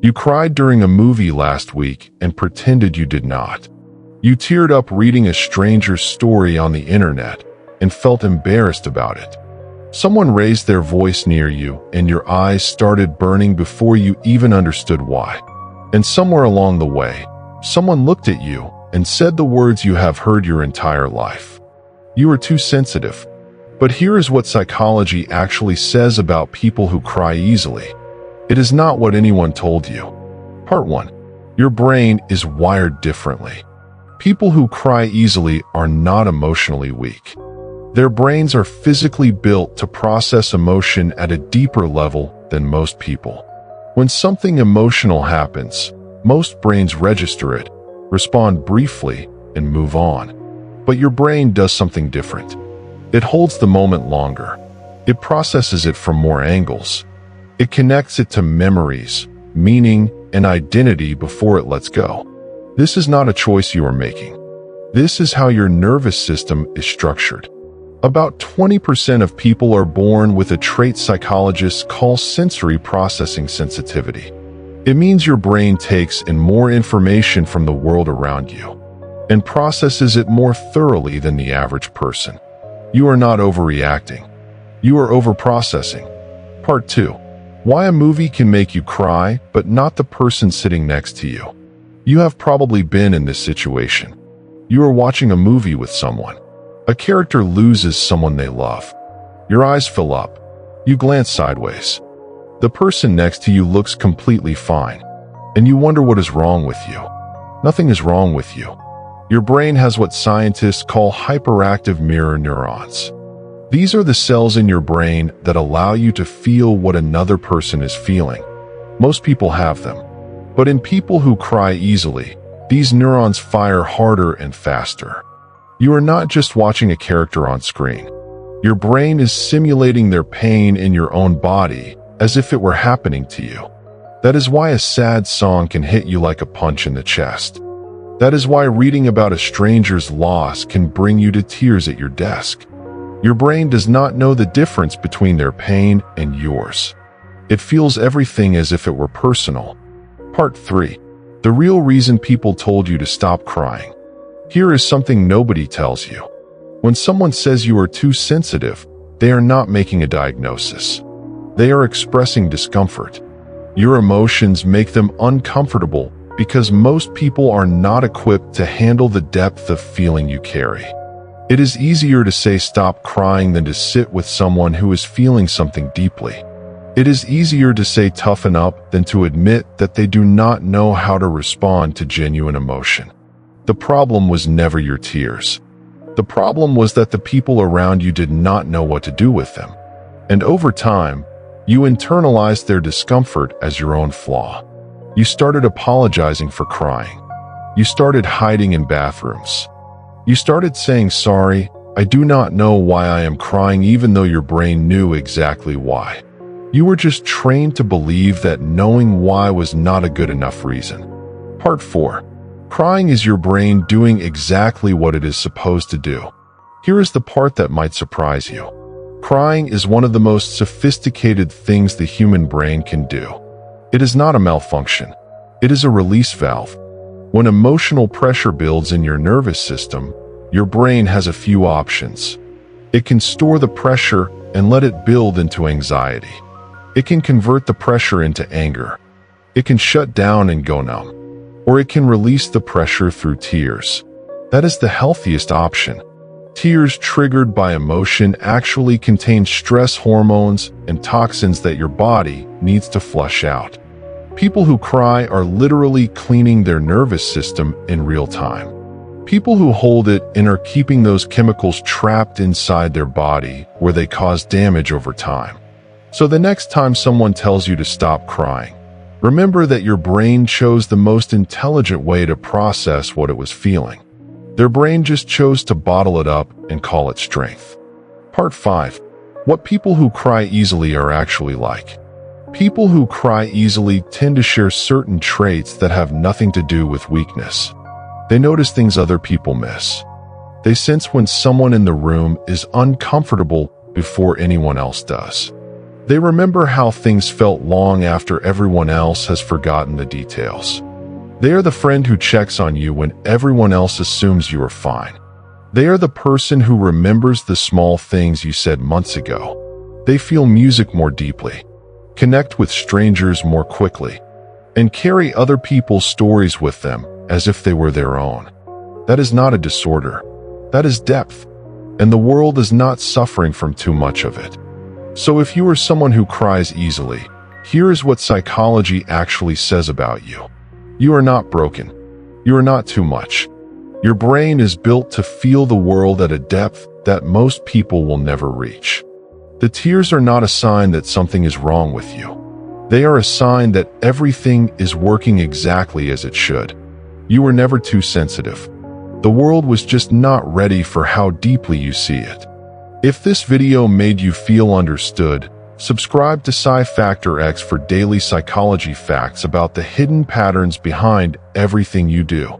You cried during a movie last week and pretended you did not. You teared up reading a stranger's story on the internet and felt embarrassed about it. Someone raised their voice near you and your eyes started burning before you even understood why. And somewhere along the way, someone looked at you and said the words you have heard your entire life. You are too sensitive. But here is what psychology actually says about people who cry easily. It is not what anyone told you. Part 1. Your brain is wired differently. People who cry easily are not emotionally weak. Their brains are physically built to process emotion at a deeper level than most people. When something emotional happens, most brains register it, respond briefly, and move on. But your brain does something different. It holds the moment longer. It processes it from more angles. It connects it to memories, meaning, and identity before it lets go. This is not a choice you are making. This is how your nervous system is structured. About 20% of people are born with a trait psychologists call sensory processing sensitivity. It means your brain takes in more information from the world around you and processes it more thoroughly than the average person. You are not overreacting. You are overprocessing. Part 2. Why a movie can make you cry, but not the person sitting next to you. You have probably been in this situation. You are watching a movie with someone. A character loses someone they love. Your eyes fill up. You glance sideways. The person next to you looks completely fine, and you wonder what is wrong with you. Nothing is wrong with you. Your brain has what scientists call hyperactive mirror neurons. These are the cells in your brain that allow you to feel what another person is feeling. Most people have them. But in people who cry easily, these neurons fire harder and faster. You are not just watching a character on screen. Your brain is simulating their pain in your own body as if it were happening to you. That is why a sad song can hit you like a punch in the chest. That is why reading about a stranger's loss can bring you to tears at your desk. Your brain does not know the difference between their pain and yours. It feels everything as if it were personal. Part 3. The real reason people told you to stop crying. Here is something nobody tells you. When someone says you are too sensitive, they are not making a diagnosis. They are expressing discomfort. Your emotions make them uncomfortable because most people are not equipped to handle the depth of feeling you carry. It is easier to say stop crying than to sit with someone who is feeling something deeply. It is easier to say toughen up than to admit that they do not know how to respond to genuine emotion. The problem was never your tears. The problem was that the people around you did not know what to do with them. And over time, you internalized their discomfort as your own flaw. You started apologizing for crying. You started hiding in bathrooms. You started saying, sorry, I do not know why I am crying, even though your brain knew exactly why. You were just trained to believe that knowing why was not a good enough reason. Part 4. Crying is your brain doing exactly what it is supposed to do. Here is the part that might surprise you. Crying is one of the most sophisticated things the human brain can do. It is not a malfunction. It is a release valve. When emotional pressure builds in your nervous system, your brain has a few options. It can store the pressure and let it build into anxiety. It can convert the pressure into anger. It can shut down and go numb. Or it can release the pressure through tears. That is the healthiest option. Tears triggered by emotion actually contain stress hormones and toxins that your body needs to flush out. People who cry are literally cleaning their nervous system in real time. People who hold it in are keeping those chemicals trapped inside their body where they cause damage over time. So the next time someone tells you to stop crying, remember that your brain chose the most intelligent way to process what it was feeling. Their brain just chose to bottle it up and call it strength. Part 5. What people who cry easily are actually like. People who cry easily tend to share certain traits that have nothing to do with weakness. They notice things other people miss. They sense when someone in the room is uncomfortable before anyone else does. They remember how things felt long after everyone else has forgotten the details. They are the friend who checks on you when everyone else assumes you are fine. They are the person who remembers the small things you said months ago. They feel music more deeply, connect with strangers more quickly, and carry other people's stories with them as if they were their own. That is not a disorder. That is depth. And the world is not suffering from too much of it. So if you are someone who cries easily, here is what psychology actually says about you. You are not broken. You are not too much. Your brain is built to feel the world at a depth that most people will never reach. The tears are not a sign that something is wrong with you. They are a sign that everything is working exactly as it should. You were never too sensitive. The world was just not ready for how deeply you see it. If this video made you feel understood, subscribe to Psy Factor X for daily psychology facts about the hidden patterns behind everything you do.